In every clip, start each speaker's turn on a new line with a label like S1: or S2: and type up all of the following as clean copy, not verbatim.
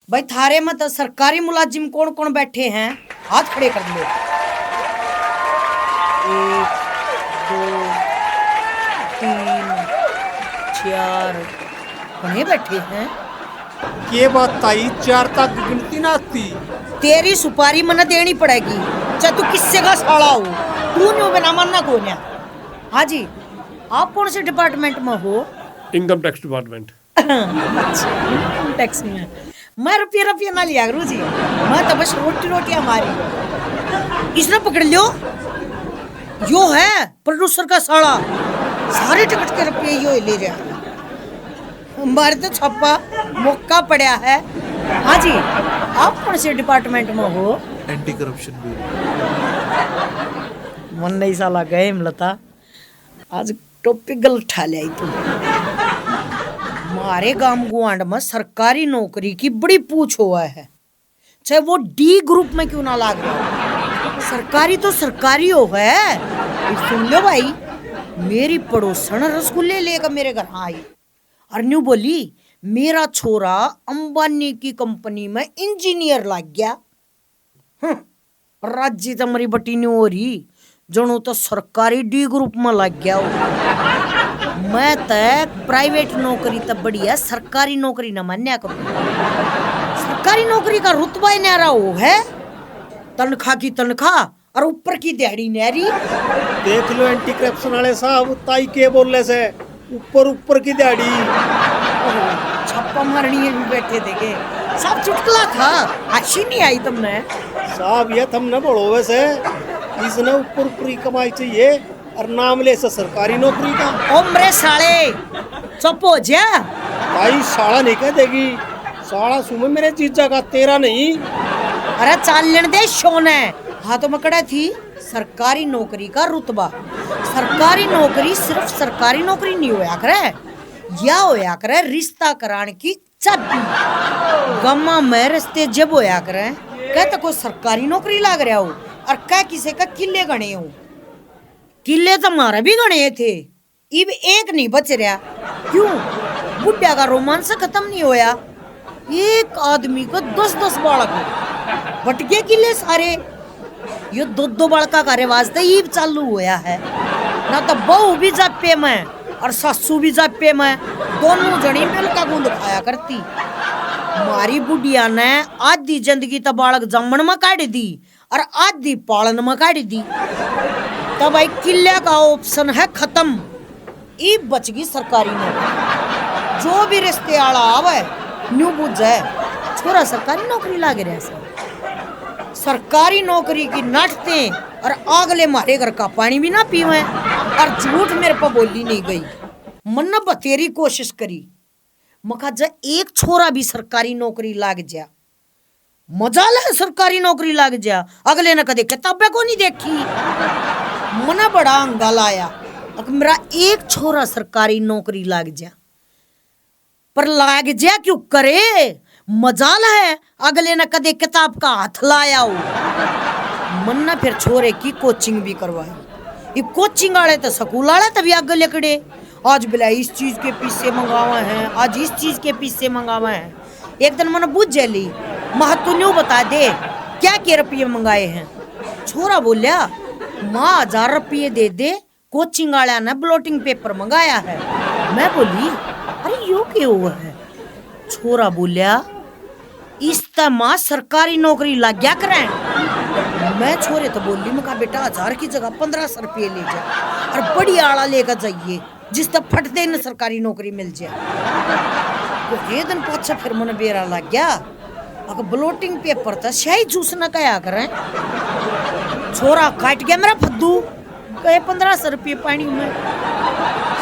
S1: भाई थारे में तो सरकारी मुलाजिम कौन कौन बैठे हैं? हाथ खड़े कर लो। 1 2 3 4 कौन बैठे हैं?
S2: ये बात आई 4 तक गिनती ना आती।
S1: तेरी सुपारी मना देनी पड़ेगी, चाहे तू किससे का साला हो। तू नहीं बिना मानना कौन है? हाँ जी, आप कौन से डिपार्टमेंट में हो?
S2: Income tax department.
S1: Income tax में मैं रुपया ना लिया करूँ जी, मैं तो बस रोटी हमारी। इसने पकड़ लियो, यो है प्रोड्यूसर का साला, सारे टिकट के रुपये यो ले जाए। हमारे तो छप्पा मौका पड़ा है। हाँ जी, आप कौन से डिपार्टमेंट में हो?
S3: Anti corruption bureau.
S1: मन नहीं साला गए मिलता, आज टॉपिक गलत उठा लिया तू। हमारे गांव गुआंड में सरकारी नौकरी की बड़ी पूछ हुआ है, चाहे वो डी ग्रुप में क्यों ना लाग रहा। सरकारी तो सरकारी हो है। सुन लो भाई, मेरी पड़ोसन रसगुल्ले लेकर मेरे घर आई और न्यू बोली मेरा छोरा अंबानी की कंपनी में इंजीनियर लग गया। राज्य तुम्हारी बटी न्यू हो रही, जनो तो सरकारी डी ग्रुप में लग गया हो। मैं तक प्राइवेट नौकरी तब बढ़िया, सरकारी नौकरी न मान्या करूं। सरकारी नौकरी का रुतबा ही न्यारा हो है, तनख्वाह की तनख्वाह और ऊपर की दिहाड़ी न्यारी।
S2: देख लो एंटी करप्शन वाले साहब, ताई के बोलने से ऊपर की दिहाड़ी।
S1: छप्पा मारनी है भी बैठे देखे, सब चुटकुला था, अच्छी नहीं आई तुमने
S2: साहब। ये तुमने बोलो वैसे, इसने ऊपर की कमाई चाहिए और नाम ले से सरकारी नौकरी का।
S1: ओ मेरे साले चुप हो जा।
S2: भाई साला नहीं कह देगी, साला सुमे मेरे जीजा का, तेरा नहीं।
S1: अरे चालन दे शोन है। हाथों में कड़ा थी सरकारी नौकरी का रुतबा। सरकारी नौकरी सिर्फ सरकारी नौकरी नहीं होया करे, या होया करे रिश्ता कराने की चाबी। गम्मा में रिश्ते जब होया करे, कह तो कोई सरकारी नौकरी लाग रहा हो और कह किसी का किले गणे हो। किले तो हमारे भी गणे थे, इब एक नहीं बच रहा। क्यों? बुढ़िया का रोमांस खत्म नहीं होया। एक आदमी को 10-10 बालक बटके किले सारे। ये 2-2 बालका का रिवाज तो ईब चालू होया है ना। तो बहू भी जापे में और सासू भी जापे में, दोनों जनी मिल का गुंद खाया करती। हमारी बुढ़िया ने आधी जिंदगी तो बालक जमन में काट दी और आधी पालन में काट दी। तब भाई किले का ऑप्शन है खत्म, ईब बच गई सरकारी नौकरी। जो भी रिश्ते आला आवे न्यू बुझ जाए, छोरा सरकारी नौकरी लाग रहा है। सरकारी नौकरी की नाटते और अगले मारे घर का पानी भी ना पीवे और झूठ मेरे पर बोली नहीं गई। मन न बतेरी कोशिश करी, मका जा एक छोरा भी सरकारी नौकरी लाग जा, मजा ले सरकारी नौकरी लाग जा। अगले ने कदे किताबें को नहीं देखी, मना बड़ा अंगाल आया मेरा एक छोरा सरकारी नौकरी लाग जा। पर लाग जा क्यों करे, मजाल है अगले ने कदे किताब का हाथ लाया हो। मन ने फिर छोरे की कोचिंग भी करवाई। ये कोचिंग वाले तो स्कूल वाले तभी आगे लेकड़े, आज बिला इस चीज के पीछे मंगावा है, आज इस चीज के पीछे मंगावा है। एक दिन मैंने बुझ जली, महत्व न्यू बता दे क्या क्या रुपये मंगाए हैं। छोरा बोलिया माँ 1000 रुपये दे दे, कोचिंग वाला ने ब्लोटिंग पेपर मंगाया है। मैं बोली अरे यो क्यों हुआ है? छोरा बोलिया इस माँ सरकारी नौकरी लग गया करें। मैं छोरे तो बोली, मैं कहा बेटा 1000 की जगह 1500 रुपये ले जा और बड़ी आड़ा लेकर जाइए, जिस तक फटते न सरकारी नौकरी मिल जाए। तो ये दिन पाछा फिर मन बेरा लग गया, अगर ब्लोटिंग पेपर था शाही चूसना क्या करें। छोरा काट गया मेरा फद्दू, कहे 1500 रुपये पानी में।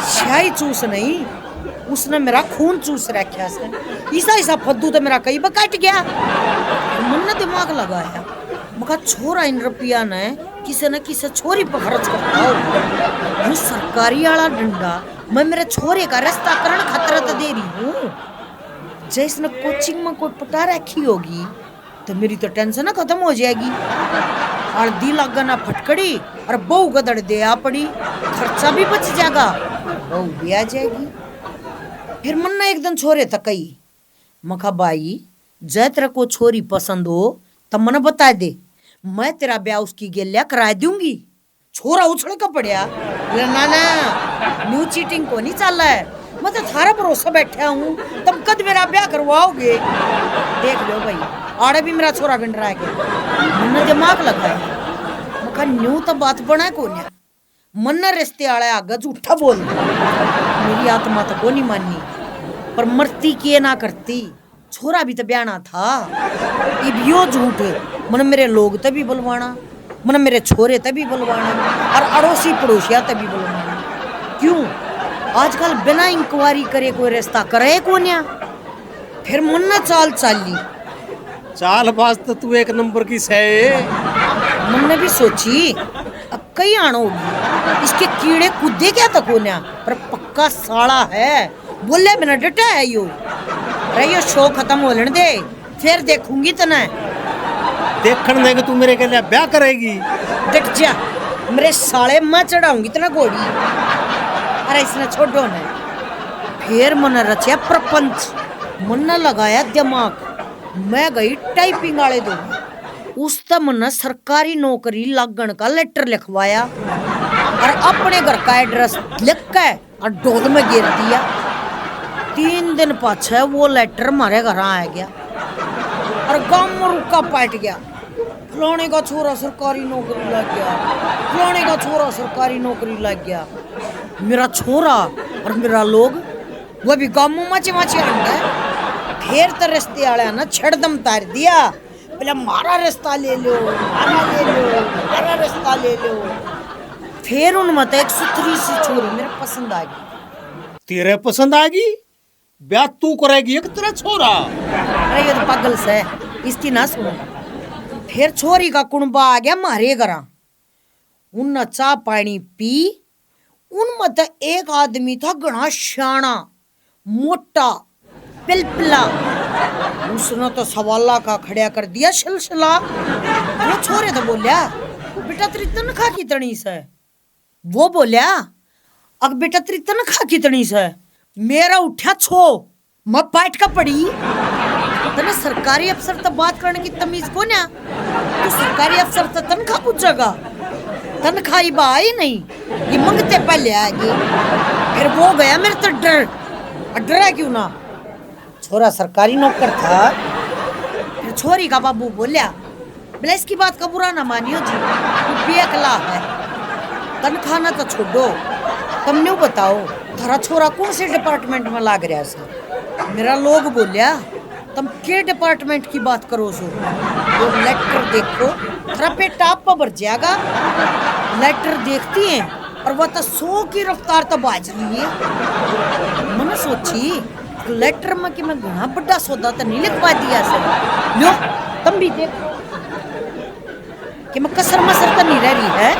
S1: शाही चूस नहीं, उसने मेरा खून चूस रखा से। ऐसा फद्दू तो मेरा कई बार कट गया। मन ने दिमाग लगाया, मका छोरा इन रुपया ने किसी न किसी छोरी पर खर्च करता हो। वो सरकारी वाला डंडा मैं मेरे छोरे का रास्ता करण खतरा तो दे रही हूँ। जैसे कोचिंग में कोई पटा रखी होगी तो मेरी तो टेंशन खत्म हो जाएगी। और दी लागना फटकड़ी और बहू गदड़ दे आ पड़ी, खर्चा भी बच जाएगा, बहू भी आ जाएगी। फिर मन ना एक दिन छोरे तक कही, मखा भाई जय तेरे को छोरी पसंद हो तब मन बता दे, मैं तेरा ब्याह उसकी गेलिया करा दूंगी। छोरा उछल का पड़िया, बोले ना ना न्यू चीटिंग को नहीं चल रहा है, मैं तो थारा भरोसा बैठा हूँ, तुम कद मेरा ब्याह करवाओगे। देख लो भाई आड़े भी मेरा छोरा बन रहा है क्या, मन दिमाग लगाया। मखा न्यू तो बात बना को मन रिश्ते आड़े आगे झूठा बोल, मेरी आत्मा तो को नहीं मानी, पर मरती किए ना करती, छोरा भी तो ब्याना था। इब यो झूठ मन मेरे लोग तभी बुलवाना, मन मेरे छोरे तभी बुलवाना, और अड़ोसी पड़ोसिया तभी बुलवाना। क्यों आजकल बिना इंक्वायरी करे कोई रिश्ता करे कोन्या। फिर मन ना चाल चाली,
S2: चालबाज तो तू एक नंबर की सह।
S1: मन ने भी सोची अब कई आना होगी, इसके कीड़े कूदे क्या तक होना, पर पक्का साड़ा है, बोले बिना डटा है यो। अरे यो शो खत्म हो लेने दे, फिर देखूंगी तना।
S2: देखने देंगे तू मेरे के लिए ब्याह करेगी।
S1: डट जा, मेरे साले मैं चढ़ाऊंगी तना घोड़ी। अरे इसने छोड़ो ने। फिर मन रचा प्रपंच, मन लगाया दिमाग, मैं गई टाइपिंग वाले दो, उस तम ने सरकारी नौकरी लागण का लेटर लिखवाया और अपने घर का एड्रेस लिख के और डोल में गिर दिया। 3 दिन पाछे वो लेटर हमारे घर आ गया और गांव में रुका पाट गया, फलाने का छोरा सरकारी नौकरी लग गया, फलाने का छोरा सरकारी नौकरी लग गया। मेरा छोरा और मेरा लोग वो भी गांव में मचे मचे आंदा। फिर तो रिश्ते वाले ने छड़दम तार दिया, पहले मारा रिश्ता ले लो, मारा ले लो, मारा रिश्ता ले लो। फिर उनमें तो एक सुथरी सी छोरी मेरे पसंद आ गई।
S2: तेरे पसंद आएगी, ब्याह तू करेगी एक तेरा छोरा।
S1: अरे ये तो पागल से, इसकी ना सुनो। फिर छोरी का कुणबा आ गया मारे घर, उन चाह पानी पी। उनमें तो एक आदमी था घना शाना मोटा पिलपिला, उसने तो सवाला का खड़ा कर दिया सिलसिला। वो छोरे तो बोलिया बेटा तेरी तनख्वाह कितनी से, वो बोलिया अब बेटा तेरी तनख्वाह कितनी से। मेरा उठा छो, मैं पाट का पड़ी। तने सरकारी अफसर तो बात करने की तमीज को ना, तो सरकारी अफसर तो तनख्वाह पूछेगा, तनख्वाह आई नहीं, ये मंगते पहले आएगी। फिर वो गया मेरे तो डर, डरा क्यों ना, छोरा सरकारी नौकर था। फिर छोरी का बाबू बोलिया बोले इसकी बात का बुरा ना मानियो जी, बेअकला है, तनख्वाह ना तो छोड़ो, तुमने बताओ थारा छोरा कौन से डिपार्टमेंट में लाग रहा है। मेरा लोग बोलिया तुम के डिपार्टमेंट की बात करो सो, वो लेटर देखो थारा पेट आप पर भर जाएगा। लेटर देखती हैं और वह तो 100 की रफ्तार तो बाज रही है। मैंने सोची लेटर में कि मैं घना बड़ा सौदा तो नहीं लिखवा दिया सर, लो तुम भी देखो कि मैं कसर मसर तो नहीं रह रही है।